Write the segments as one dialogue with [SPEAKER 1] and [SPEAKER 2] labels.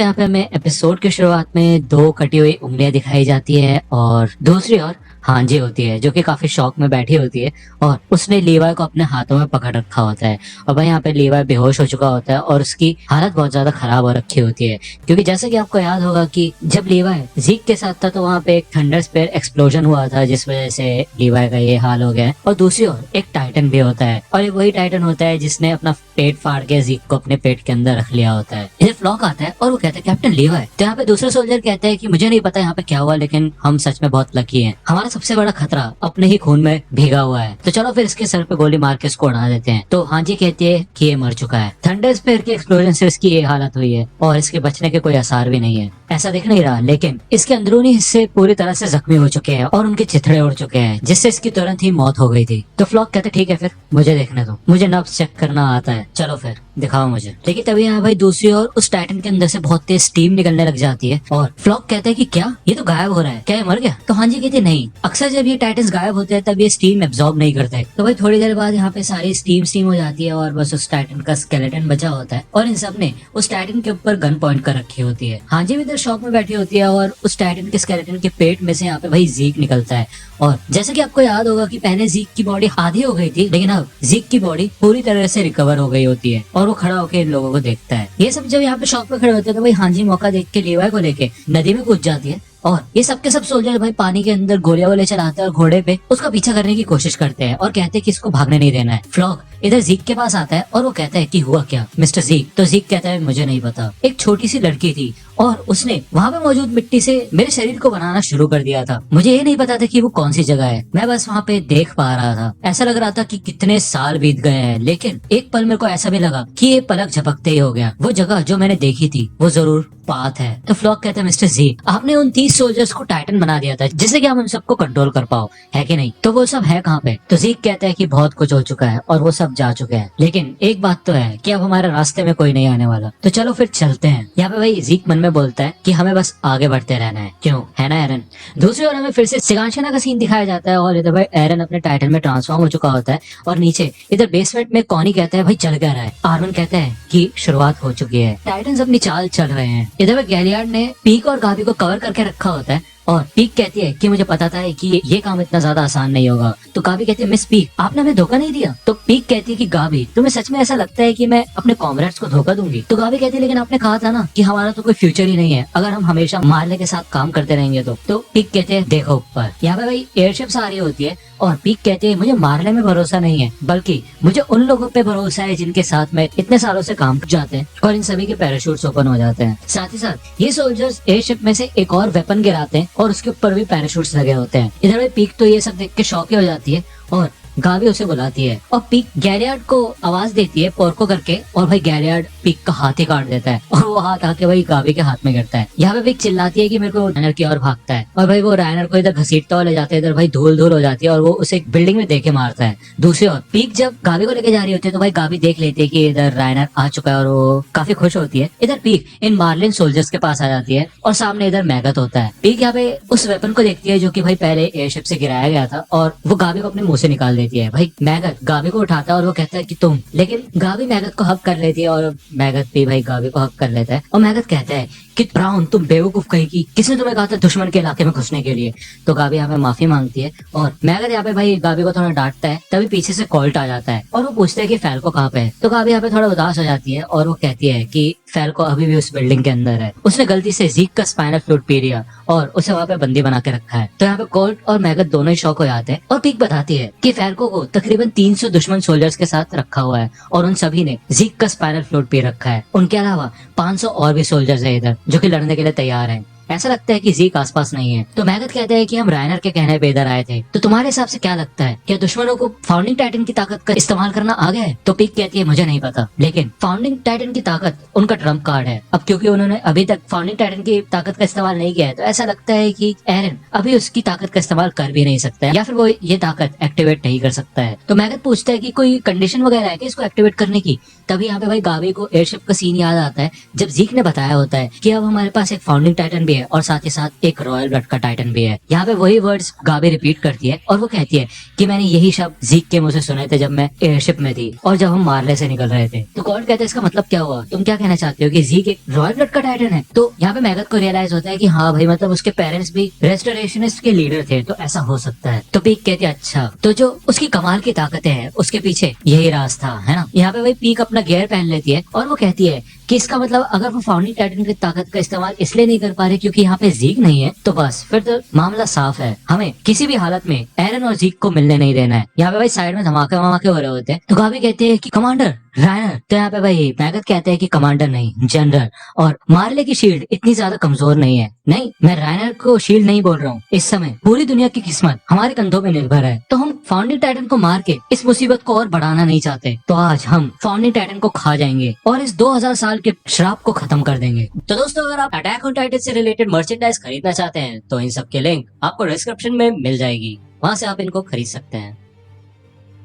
[SPEAKER 1] यहाँ पे हमें एपिसोड की शुरुआत में दो कटी हुई उंगलियां दिखाई जाती है और दूसरी ओर हांजी होती है जो कि काफी शौक में बैठी होती है और उसने लीवाई को अपने हाथों में पकड़ रखा होता है। और भाई यहाँ पे लीवाई बेहोश हो चुका होता है और उसकी हालत बहुत ज्यादा खराब हो रखी होती है, क्योंकि जैसे कि आपको याद होगा कि जब लीवाई जीक के साथ था तो वहाँ पे एक थंडर स्पेयर एक्सप्लोजन हुआ था जिस वजह से लीवाई का ये हाल हो गया है। और दूसरी ओर एक टाइटन भी होता है और ये वही टाइटन होता है जिसने अपना पेट फाड़ के जीक को अपने पेट के अंदर रख लिया होता है। इधर फ्लॉक आता है और वो कहता है कैप्टन लीवाई। तो यहाँ पे दूसरा सोल्जर कहता है कि मुझे नहीं पता यहाँ पे क्या हुआ, लेकिन हम सच में बहुत लकी हैं। हमारा सबसे बड़ा खतरा अपने ही खून में भीगा हुआ है, तो चलो फिर इसके सर पे गोली मार के इसको उड़ा देते हैं। तो हांजी कहती है कि ये मर चुका है, थंडर स्पेयर के एक्सप्लोजन से इसकी ये हालत हुई है और इसके बचने के कोई आसार भी नहीं है। ऐसा दिख नहीं रहा, लेकिन इसके अंदरूनी हिस्से पूरी तरह से जख्मी हो चुके हैं और उनके चिथड़े उड़ चुके हैं, जिससे इसकी तुरंत ही मौत हो गई थी। तो फ्लॉक कहते ठीक है फिर मुझे देखने दो, मुझे नब्ज चेक करना आता है, चलो फिर दिखाओ मुझे। लेकिन तभी यहाँ भाई दूसरी ओर उस टाइटन के अंदर से बहुत तेज स्टीम निकलने लग जाती है और फ्लॉक कहता है कि क्या ये तो गायब हो रहा है, क्या ये मर गया? तो हांजी कहते नहीं, अक्सर जब ये टाइटन्स गायब होते हैं तब ये स्टीम एब्जॉर्ब नहीं करते। तो भाई थोड़ी देर बाद यहाँ पे सारी स्टीम हो जाती है और बस उस टाइटन का स्केलेटन बचा होता है और इन सब ने उस टाइटन के ऊपर गन पॉइंट कर रखी होती है। हांजी भी इधर शॉक में बैठी होती है और उस टाइटन के स्केलेटन के पेट में से यहाँ पे भाई जीक निकलता है। और जैसे कि आपको याद होगा कि पहले जीक की बॉडी आधी हो गई थी, लेकिन अब जीक की बॉडी पूरी तरह से रिकवर हो गई होती है और वो खड़ा होकर इन लोगों को देखता है। ये सब जब यहाँ पे शॉप पे खड़े होते हैं तो भाई हांजी मौका देख के लीवाई को लेके नदी में कूद जाती है और ये सब के सब सोल्जर भाई पानी के अंदर गोलियां वोले चलाते हैं और घोड़े पे उसका पीछा करने की कोशिश करते हैं और कहते हैं कि इसको भागने नहीं देना है। फ्लॉक इधर जीक के पास आता है और वो कहता है कि हुआ क्या मिस्टर जीक? तो जीक कहता है मुझे नहीं पता, एक छोटी सी लड़की थी और उसने वहाँ पे मौजूद मिट्टी से मेरे शरीर को बनाना शुरू कर दिया था। मुझे ये नहीं पता था कि वो कौन सी जगह है, मैं बस वहाँ पे देख पा रहा था। ऐसा लग रहा था कि कितने साल बीत गए हैं, लेकिन एक पल मेरे को ऐसा भी लगा कि ये पलक झपकते ही हो गया। वो जगह जो मैंने देखी थी वो जरूर पाथ है। तो फ्लॉक कहता है मिस्टर जी आपने उन 30 सोल्जर्स को टाइटन बना दिया था जिससे कि हम उन सबको कंट्रोल कर पाओ, है कि नहीं? तो वो सब है कहाँ पे? तो जीक कहता है कि बहुत कुछ हो चुका है और वो सब जा चुके हैं, लेकिन एक बात तो है कि अब हमारे रास्ते में कोई नहीं आने वाला, तो चलो फिर चलते हैं। यहाँ पे भाई जीक मन में बोलता है कि हमें बस आगे बढ़ते रहना है, क्यों है ना एरन? दूसरी ओर हमें फिर से सिगांशना का सीन दिखाया जाता है और इधर भाई एरन अपने टाइटन में ट्रांसफॉर्म हो चुका होता है और नीचे इधर बेसमेंट में कॉनी कहता है भाई चल क्या रहा है? आर्मन कहता है कि शुरुआत हो चुकी है, टाइटन्स अपनी चाल चल रहे हैं। इधर भाई गैलियार्ड ने पीक और गाबी को कवर करके रखा होता है और पीक कहती है कि मुझे पता था कि ये काम इतना ज्यादा आसान नहीं होगा। तो गाबी कहती है मिस पीक आपने हमें धोखा नहीं दिया? तो पीक कहती है कि गाबी तुम्हें सच में ऐसा लगता है कि मैं अपने कॉमरेड्स को धोखा दूंगी? तो गाबी कहती है लेकिन आपने कहा था ना कि हमारा तो कोई फ्यूचर ही नहीं है अगर हम हमेशा मारने के साथ काम करते रहेंगे। तो पीक कहते हैं देखो ऊपर। यहाँ पे भाई एयरशिप्स आ रही होती है और पीक कहते हैं मुझे मारने में भरोसा नहीं है, बल्कि मुझे उन लोगों पे भरोसा है जिनके साथ मैं इतने सालों से काम कर जाते हैं और इन सभी के पैराशूट्स ओपन हो जाते हैं। साथ ही साथ ये सोल्जर्स एयरशिप में से एक और वेपन गिराते हैं और उसके ऊपर भी पैराशूट्स लगे होते हैं। इधर भाई पीक तो ये सब देख के शॉक ही हो जाती है और गाबी उसे बुलाती है और पीक गैलियार्ड को आवाज देती है पोर्को करके और भाई गैलियार्ड पीक का हाथ ही काट देता है और वो हाथ आके भाई गाबी के हाथ में गिरता है। यहाँ पे पीक चिल्लाती है कि मेरे को रायनर की ओर भागता है और भाई वो रायनर को इधर घसीटता हुआ ले जाता है। इधर भाई धूल धूल हो जाती है और वो उसे एक बिल्डिंग में देके मारता है। दूसरी ओर पीक जब गाबी को लेके जा रही होती है तो भाई गाबी देख लेती है कि इधर रायनर आ चुका है और वो काफी खुश होती है। इधर पीक इन मार्लिन सोल्जर्स के पास आ जाती है और सामने इधर मैगत होता है। पीक यहाँ पे उस वेपन को देखती है जो कि भाई पहले एयरशिप से गिराया गया था और वो गाबी को अपने मुंह से निकाल देती है। भाई मैगत गाबी को उठाता है और वो कहता है कि तुम, लेकिन गाबी मैगत को हक कर लेती है और मैगत भी भाई गाबी को हक कर लेता है और मैगत कहता है कि ब्राउन तुम बेवकूफ कहेगी, किसने तुम्हें कहा था दुश्मन के इलाके में घुसने के लिए? तो गाबी यहाँ पे माफी मांगती है और मैगत यहाँ पे भाई गाबी को थोड़ा डांटता है। तभी पीछे से कोल्ट आ जाता है और वो पूछता है कि फैल्को कहाँ पे है? तो गाबी यहाँ पे थोड़ा उदास हो जाती है और वो कहती है कि फैल्को अभी भी उस बिल्डिंग के अंदर है, उसने गलती से जीक का स्पाइनल फ्लूइड पी लिया और उसे वहाँ पे बंदी बना के रखा है। तो यहाँ पे कोल्ट और मैगत दोनों ही शॉक हो जाते हैं और पीक बताती है कि फैल्को को तकरीबन 300 दुश्मन सोल्जर्स के साथ रखा हुआ है और उन सभी ने जीक का स्पाइनल फ्लूइड पी रखा है। उनके अलावा 500 और भी सोल्जर्स है इधर जो कि लड़ने के लिए तैयार हैं। ऐसा लगता है कि जीक आसपास नहीं है। तो मैगत कहता है कि हम रायनर के कहने पे इधर आए थे, तो तुम्हारे हिसाब से क्या लगता है, क्या दुश्मनों को फाउंडिंग टाइटन की ताकत का इस्तेमाल करना आ गया है? तो पीक कहती है मुझे नहीं पता, लेकिन फाउंडिंग टाइटन की ताकत उनका ट्रम्प कार्ड है। अब क्योंकि उन्होंने अभी तक फाउंडिंग टाइटन की ताकत का इस्तेमाल नहीं किया है तो ऐसा लगता है कि एरन अभी उसकी ताकत का इस्तेमाल कर भी नहीं सकता है या फिर वो ये ताकत एक्टिवेट नहीं कर सकता है। तो मैगत पूछता है कि कोई कंडीशन वगैरह है कि इसको एक्टिवेट करने की? तभी यहाँ पे भाई गाबी को एयरशिप का सीन याद आता है जब जीक ने बताया होता है कि अब हमारे पास एक फाउंडिंग टाइटन भी भी है और साथ ही साथ एक रॉयल ब्लड का टाइटन भी है। यहाँ पे वही वर्ड्स गाबी रिपीट करती है और वो कहती है कि मैंने यही शब्द जीक के मुंह से सुने थे जब मैं एयरशिप में थी और जब हम मार्ले से निकल रहे थे। तो कॉर्ड कहते हैं इसका मतलब क्या हुआ, तुम क्या कहना चाहते हो कि जीक एक रॉयल ब्लड का टाइटन है। तो यहाँ पे मैगथ को रियलाइज होता है कि हाँ भाई मतलब उसके पेरेंट्स भी रेस्टोरेशनिस्ट के लीडर थे, तो ऐसा हो सकता है। तो पीक कहती है अच्छा, तो जो उसकी कमाल की ताकतें हैं उसके पीछे यही राज था, है ना। यहाँ पे भाई पीक अपना गियर पहन लेती है और वो कहती है कि इसका मतलब अगर वो फाउंडिंग टाइटन की ताकत का इस्तेमाल इसलिए नहीं कर पा रहे क्योंकि यहाँ पे जीक नहीं है, तो बस फिर तो मामला साफ है, हमें किसी भी हालत में एरन और जीक को मिलने नहीं देना है। यहाँ पे भाई साइड में धमाके वमाके हो रहे होते हैं तो गाबी कहते हैं कि कमांडर रायनर। तो यहाँ पे भाई मैगथ कहते हैं कि कमांडर नहीं जनरल, और मार्ले की शील्ड इतनी ज्यादा कमजोर नहीं है। नहीं, मैं रायनर को शील्ड नहीं बोल रहा हूँ। इस समय पूरी दुनिया की किस्मत हमारे कंधों पे निर्भर है, तो हम फाउंडिंग टाइटन को मार के इस मुसीबत को और बढ़ाना नहीं चाहते। तो आज हम फाउंडिंग टाइटन को खा जाएंगे और इस 2000 साल के श्राप को खत्म कर देंगे। तो दोस्तों अगर आप अटैक ऑन टाइटन से रिलेटेड मर्चेंडाइज खरीदना चाहते हैं तो इन सब के लिंक आपको डिस्क्रिप्शन में मिल जाएगी, वहां से आप इनको खरीद सकते हैं।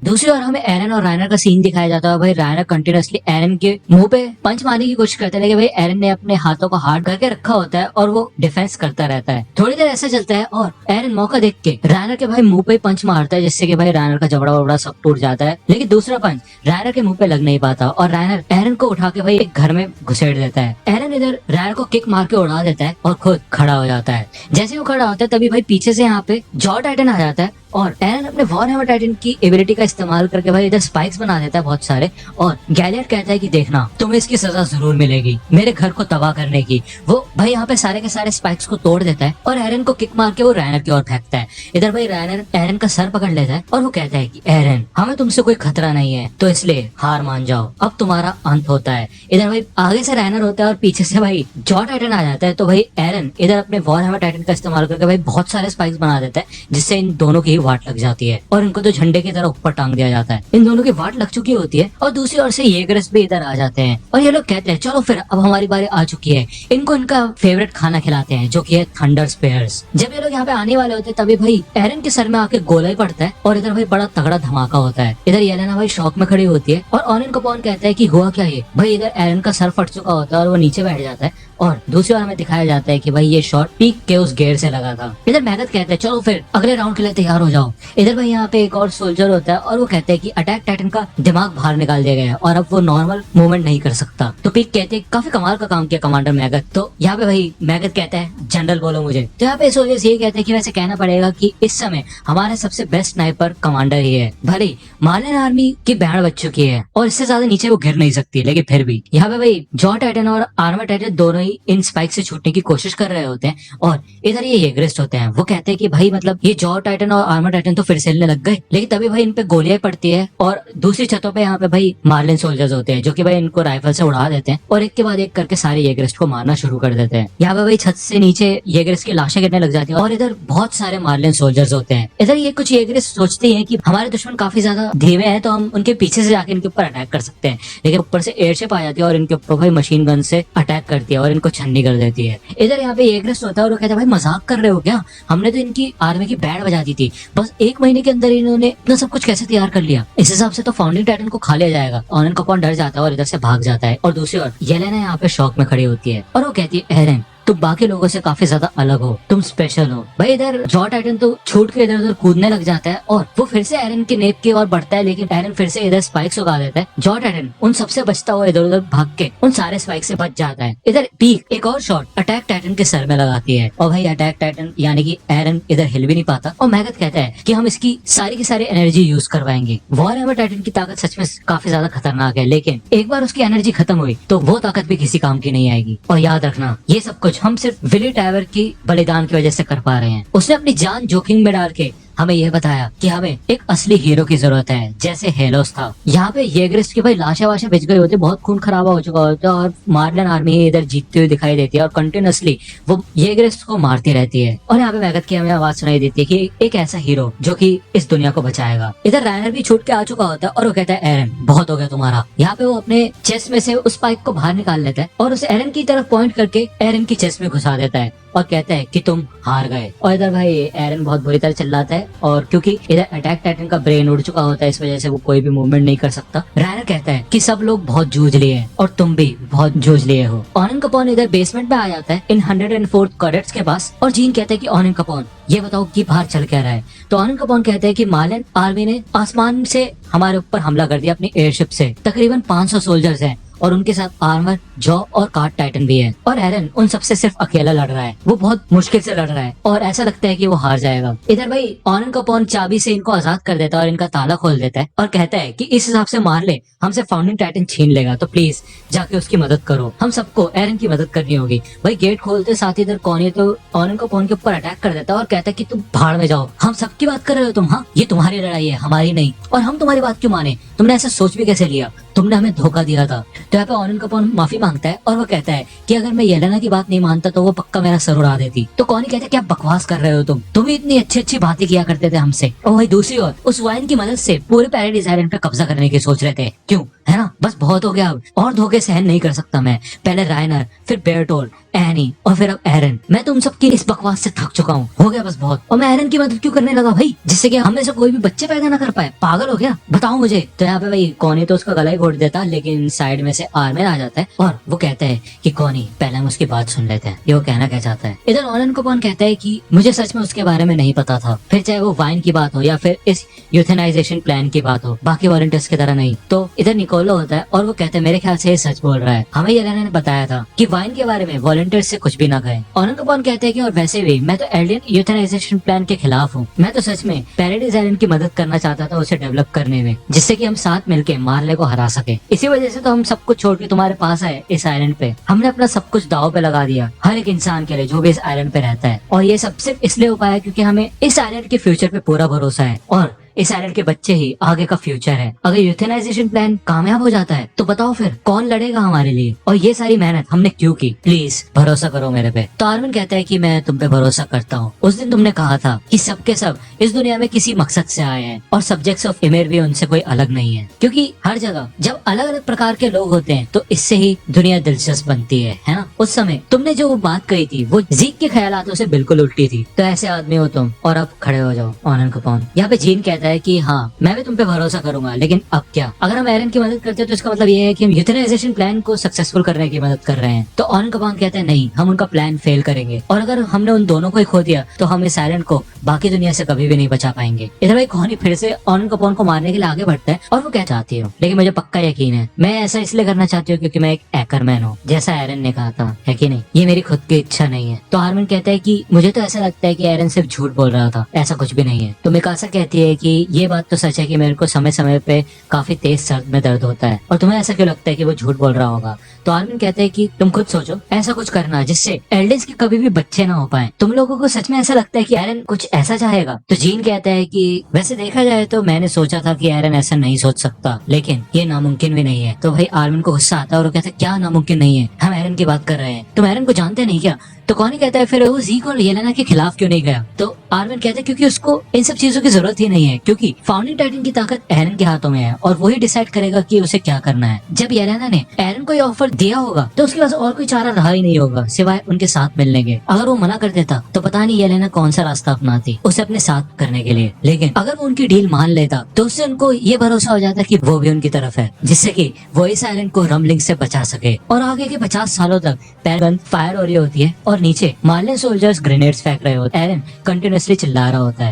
[SPEAKER 1] दूसरी ओर हमें एरन और रायनर का सीन दिखाया जाता है। भाई रायनर कंटिन्यूअसली एरन के मुंह पे पंच मारने की कोशिश करता है, लेकिन भाई एरन ने अपने हाथों को हार्ड करके रखा होता है और वो डिफेंस करता रहता है। थोड़ी देर ऐसा चलता है और एरन मौका देख के रायनर के भाई मुंह पे पंच मारता है, जिससे कि भाई रायनर का जबड़ा वबड़ा सब टूट जाता है। लेकिन दूसरा पंच रायनर के मुंह पे लग नहीं पाता और रायनर एरन को उठा के भाई एक घर में घुसेड़ देता है। एरन इधर रायनर को किक मार के उड़ा देता है और खुद खड़ा हो जाता है। जैसे वो खड़ा होता है तभी भाई पीछे से यहाँ पे जॉ टाइटन आ जाता है और एरन अपने वॉर हैमर टाइटन की एबिलिटी का इस्तेमाल करके भाई इधर स्पाइक्स बना देता है बहुत सारे, और गैलियट कहता है कि देखना तुम्हें इसकी सजा जरूर मिलेगी मेरे घर को तबाह करने की। वो भाई यहाँ पे सारे के सारे स्पाइक्स को तोड़ देता है और एरन को किक मार के वो रायनर की ओर फेंकता है। इधर भाई रायनर एरन का सर पकड़ लेता है और वो कहता है कि एरन हमें तुमसे कोई खतरा नहीं है, तो इसलिए हार मान जाओ, अब तुम्हारा अंत होता है। इधर भाई आगे से रायनर होता है और पीछे से भाई जॉ टाइटन आ जाता है। तो भाई एरन इधर अपने वॉर हैमर टाइटन का इस्तेमाल करके भाई बहुत सारे स्पाइक्स बना देता है, जिससे इन दोनों की वाट लग जाती है और इनको तो झंडे की तरह ऊपर टांग दिया जाता है। इन दोनों की वाट लग चुकी होती है और दूसरी ओर से येगरस भी इधर आ जाते हैं और ये लोग कहते हैं चलो फिर अब हमारी बारी आ चुकी है, इनको इनका फेवरेट खाना खिलाते हैं जो कि है थंडर स्पेयर्स। जब ये लोग यहाँ पे आने वाले होते हैं तभी भाई एरन के सर में आके गोला ही पड़ता है और इधर भाई बड़ा तगड़ा धमाका होता है। इधर येलेना भाई शॉक में खड़ी होती है और ऑनियन कपूर कहता है कि हुआ क्या ये। भाई इधर एरन का सर फट चुका होता है और वो नीचे बैठ जाता है और दूसरी ओर हमें दिखाया जाता है कि भाई ये शॉट पीक के उस गेयर से लगा था। इधर मैगथ कहते हैं चलो फिर अगले राउंड के लिए तैयार हो जाओ। इधर भाई यहाँ पे एक और सोल्जर होता है और वो कहते हैं कि अटैक टाइटन का दिमाग बाहर निकाल दिया गया है और अब वो नॉर्मल मूवमेंट नहीं कर सकता। तो पीक कहते हैं काफी कमाल का काम किया कमांडर मैगथ। तो यहाँ पे भाई मैगथ कहता है जनरल बोलो मुझे। तो यहाँ पे सोल्जर्स ये कहते हैं कि वैसे कहना पड़ेगा कि इस समय हमारे सबसे बेस्ट स्नाइपर कमांडर ही है। भले मार्लियन आर्मी की बैंड बच चुकी है और इससे ज्यादा नीचे वो गिर नहीं सकती, लेकिन फिर भी यहाँ पे भाई जॉ टाइटन और आर्मर टाइटन दोनों ही इन स्पाइक से छूटने की कोशिश कर रहे होते हैं और इधर ये येगरिस्ट होते हैं। वो कहते हैं कि भाई मतलब ये जॉ टाइटन और आर्मर टाइटन तो फिर से हिलने लग गए, लेकिन तभी भाई इन पे गोलियां पड़ती है और दूसरी छतों पे यहाँ पे भाई मार्लिन सोल्जर्स होते हैं जो कि भाई इनको राइफल से उड़ा देते हैं और एक के बाद एक करके सारे येगरिस्ट को मारना शुरू कर देते हैं। यहाँ पे भाई छत से नीचे येगरिस्ट की लाशें गिरने लग जाती है और इधर बहुत सारे मार्लिन सोल्जर्स होते हैं। इधर ये कुछ येगरिस्ट सोचते हैं कि हमारे दुश्मन काफी ज्यादा धीमे हैं तो हम उनके पीछे से जाके इनके ऊपर अटैक कर सकते हैं, लेकिन ऊपर से एयरशिप आ जाती है और इनके ऊपर भाई मशीन गन से अटैक करती है और इनको छन्नी कर देती है। इधर यहाँ पे येगरिस्ट होता है और वो कहता है भाई मजाक कर रहे हो क्या, हमने तो इनकी आर्मी की बैंड बजा दी थी, बस 1 महीने के अंदर इन्होंने इतना सब कुछ कैसे तैयार कर लिया, इस हिसाब से तो फाउंडिंग टाइटन को खा लिया जाएगा। ऑनियन कपूर डर जाता है और इधर से भाग जाता है और दूसरी ओर येलेना यहाँ पे शौक में खड़ी होती है और वो कहती है एरन तुम बाकी लोगों से काफी ज्यादा अलग हो, तुम स्पेशल हो। भाई इधर जॉ टाइटन तो छूट के इधर उधर कूदने लग जाता है और वो फिर से एरन के नेप की ओर बढ़ता है, लेकिन एरन फिर से इधर स्पाइक्स उगा देता है। जॉ टाइटन उन सबसे बचता हुआ इधर उधर भाग के उन सारे स्पाइक से बच जाता है। इधर पीक एक और शॉट अटैक टाइटन के सर में लगाती है और भाई अटैक टाइटन यानी कि एरन इधर हिल भी नहीं पाता और मैगथ कहता है कि हम इसकी सारी की सारी एनर्जी यूज करवाएंगे। वॉर हैमर टाइटन की ताकत सच में काफी ज्यादा खतरनाक है, लेकिन एक बार उसकी एनर्जी खत्म हुई तो वो ताकत भी किसी काम की नहीं आएगी। और याद रखना ये सब कुछ हम सिर्फ विली टाइवर की बलिदान की वजह से कर पा रहे हैं। उसने अपनी जान जोखिम में डाल के हमें यह बताया कि हमें एक असली हीरो की जरूरत है, जैसे हेलोस था। यहाँ पे येगरिस्ट की भाई लाशें वाशें बिछ गई होती है, बहुत खून खराबा हो चुका होता है और मार्लिन आर्मी इधर जीतती हुई दिखाई देती है और कंटिन्यूअसली वो येगरिस्ट को मारती रहती है। और यहाँ पे मैगथ की हमें आवाज सुनाई देती है कि एक ऐसा हीरो जो कि इस दुनिया को बचाएगा। इधर रायनर भी छूट के आ चुका होता है और वो कहता है एरन बहुत हो गया तुम्हारा। यहाँ पे वो अपने चेस्ट में से उस स्पाइक को बाहर निकाल लेता है और उसे एरन की तरफ पॉइंट करके एरन की चेस्ट में घुसा देता है और कहता है कि तुम हार गए। और इधर भाई एरन बहुत बुरी तरह चिल्लाता है, और क्योंकि इधर अटैक टाइटन का ब्रेन उड़ चुका होता है, इस वजह से वो कोई भी मूवमेंट नहीं कर सकता। रायनर कहता है कि सब लोग बहुत जूझ लिए हैं और तुम भी बहुत जूझ लिए हो। ऑनन कपॉन इधर बेसमेंट में आ जाता है इन 104 कैडेट्स के पास, और जीन कहता है कि ऑनन कपॉन ये बताओ कि बाहर चल क्या रहा है। तो ऑनन कपॉन कहते हैं कि मार्लिन आर्मी ने आसमान से हमारे ऊपर हमला कर दिया अपनी एयरशिप से। तकरीबन 500 सोल्जर्स हैं और उनके साथ आर्मर, जॉ और कार्ड टाइटन भी है, और एरन उन सबसे सिर्फ अकेला लड़ रहा है। वो बहुत मुश्किल से लड़ रहा है और ऐसा लगता है कि वो हार जाएगा। इधर भाई ऑनन कपॉन चाबी से इनको आजाद कर देता है और इनका ताला खोल देता है और कहता है कि इस हिसाब से मार ले हमसे फाउंडिंग टाइटन छीन लेगा, तो प्लीज जाके उसकी मदद करो। हम सबको एरन की मदद करनी होगी। भाई गेट खोलते साथ ही इधर कॉनी तो ऑनन कपॉन के ऊपर अटैक कर देता है और कहता है कि तुम भाड़ में जाओ, हम सबकी बात कर रहे हो तुम, हाँ ये तुम्हारी लड़ाई है हमारी नहीं, और हम तुम्हारी बात क्यों माने, तुमने ऐसा सोच भी कैसे लिया, तुमने हमें धोखा दिया था। तो यहाँ पे ऑनन कपॉन माफी मांगता है और वो कहता है कि अगर मैं येलेना की बात नहीं मानता तो वो पक्का मेरा सर उड़ा देती। तो कॉनी कहता है क्या बकवास कर रहे हो तुम भी इतनी अच्छी अच्छी बातें किया करते थे हमसे। और वही दूसरी ओर उस वाइन की मदद से पूरे पैराडाइज आइलैंड पे कब्जा करने की सोच रहे थे। क्यों, है ना, बस बहुत हो गया अब, और धोखे सहन नहीं कर सकता मैं। पहले रायनर, फिर बेयरटोल्ड, एनी और फिर अब एरन। मैं तुम सबकी इस बकवास से थक चुका हूँ, हो गया बस बहुत। और मैं एरन की मदद क्यों करने लगा भाई, जिससे कि हम में से कोई भी बच्चे पैदा ना कर पाए, पागल हो गया, बताओ मुझे। तो यहाँ पे भाई कॉनी तो उसका गला ही घोट देता, लेकिन साइड में से आर्मिन आ जाता है और वो कहता है कि कॉनी पहले हम उसकी बात सुन लेते हैं, ये वो कहना क्या चाहता है। इधर ऑनन कपॉन कहता है कि मुझे सच में उसके बारे में नहीं पता था, फिर चाहे वो वाइन की बात हो या फिर इस यूथेनाइजेशन प्लान की बात हो, बाकी वॉलंटियर्स की तरह नहीं। तो इधर निकोलो होता है और वो कहते हैं मेरे ख्याल से ये सच बोल रहा है, हमें येलेना ने बताया था कि वाइन के बारे में वॉलंटियर्स से कुछ भी ना कहे। ऑनन कपॉन कहते हैं कि और वैसे भी मैं तो एलियन यूथेनाइजेशन प्लान के खिलाफ हूँ, मैं तो सच में पैराडाइज आइलैंड की मदद करना चाहता था उसे डेवलप करने में, जिससे कि हम साथ मिलके मार्ले को हरा सके। इसी वजह से तो हम सब कुछ छोड़ के तुम्हारे पास आए इस आइलैंड पे, हमने अपना सब कुछ दाव पे लगा दिया हर एक इंसान के लिए जो भी इस आइलैंड पे रहता है। और ये सब सिर्फ इसलिए हो पाया क्योंकि हमें इस आइलैंड के फ्यूचर पे पूरा भरोसा है, और इस आइलैंड के बच्चे ही आगे का फ्यूचर है। अगर यूथेनाइजेशन प्लान कामयाब हो जाता है तो बताओ फिर कौन लड़ेगा हमारे लिए, और ये सारी मेहनत हमने क्यों की, प्लीज भरोसा करो मेरे पे। तो आर्मिन कहता है कि मैं तुम पे भरोसा करता हूँ, उस दिन तुमने कहा था कि सबके सब इस दुनिया में किसी मकसद से आए हैं और सब्जेक्ट्स ऑफ इमेर भी उनसे कोई अलग नहीं है, क्योंकि हर जगह जब अलग अलग प्रकार के लोग होते हैं तो इससे ही दुनिया दिलचस्प बनती है ना। उस समय तुमने जो बात कही थी वो जीक के ख्यालातों से बिल्कुल उल्टी थी, तो ऐसे आदमी हो तुम, और अब खड़े हो जाओ ऑनन कपॉन। यहाँ पे जीन कहता है कि हाँ मैं भी तुम पे भरोसा करूंगा, लेकिन अब क्या, अगर हम एरन की मदद करते हैं तो इसका मतलब ये है कि हम यूथेनाइजेशन प्लान को सक्सेसफुल करने की मदद कर रहे हैं। तो ऑनन कपॉन कहते हैं नहीं, हम उनका प्लान फेल करेंगे, और अगर हमने उन दोनों को ही खो दिया तो हम इस आइलैंड को बाकी दुनिया से कभी भी नहीं बचा पाएंगे। इधर भाई कॉनी फिर से ऑनन कपॉन को मारने के लिए आगे बढ़ता है और वो क्या चाहती हो, लेकिन मुझे पक्का यकीन है मैं ऐसा इसलिए करना चाहती हूँ क्योंकि मैं एक हैकरमैन हूँ, जैसा एरन ने कहा था, है कि नहीं, ये मेरी खुद की इच्छा नहीं है। तो आर्मिन कहता है कि मुझे तो ऐसा लगता है कि एरन सिर्फ झूठ बोल रहा था, ऐसा कुछ भी नहीं है। तो मिकासा कहती है कि ये बात तो सच है कि मेरे को समय समय पे काफी तेज सर में दर्द होता है, और तुम्हें ऐसा क्यों लगता है कि वो झूठ बोल रहा होगा। तो आर्मिन कहते हैं कि तुम खुद सोचो, ऐसा कुछ करना जिससे एल्डेंस के कभी भी बच्चे ना हो पाए, तुम लोगों को सच में ऐसा लगता है कि एरन कुछ ऐसा चाहेगा। तो जीन कहता है कि वैसे देखा जाए तो मैंने सोचा था कि एरन ऐसा नहीं सोच सकता, लेकिन ये नामुमकिन भी नहीं है। तो भाई आर्मिन को गुस्सा आता है और वो कहता है क्या नामुमकिन नहीं है, हम एरन की बात कर रहे हैं, तुम एरन को जानते नहीं क्या। तो कॉनी कहता है फिर वो जीक और येलेना के खिलाफ क्यों नहीं गया। तो आर्मिन कहते हैं क्योंकि उसको इन सब चीजों की जरूरत ही नहीं है, क्योंकि फाउंडिंग टाइटन की ताकत एरन के हाथों में है और वही डिसाइड करेगा कि उसे क्या करना है। जब येलेना ने एरन को ये ऑफर दिया होगा तो उसके पास और कोई चारा रहा ही नहीं होगा सिवाय उनके साथ मिलने के। अगर वो मना कर देता तो पता नहीं येलेना कौन सा रास्ता अपनाती उसे अपने साथ करने के लिए, लेकिन अगर वो उनकी डील मान लेता तो उससे उनको ये भरोसा हो जाता कि वो भी उनकी तरफ है, जिससे कि वो इस आइलैंड को रमलिंग से बचा सके। और आगे के 50 सालों तक पैरगन फायर हो रही होती है और नीचे मार्लिन सोल्जर्स ग्रेनेड्स फेंक रहे होते हैं, एरन कंटिन्यूअसली चिल्ला रहा होता है।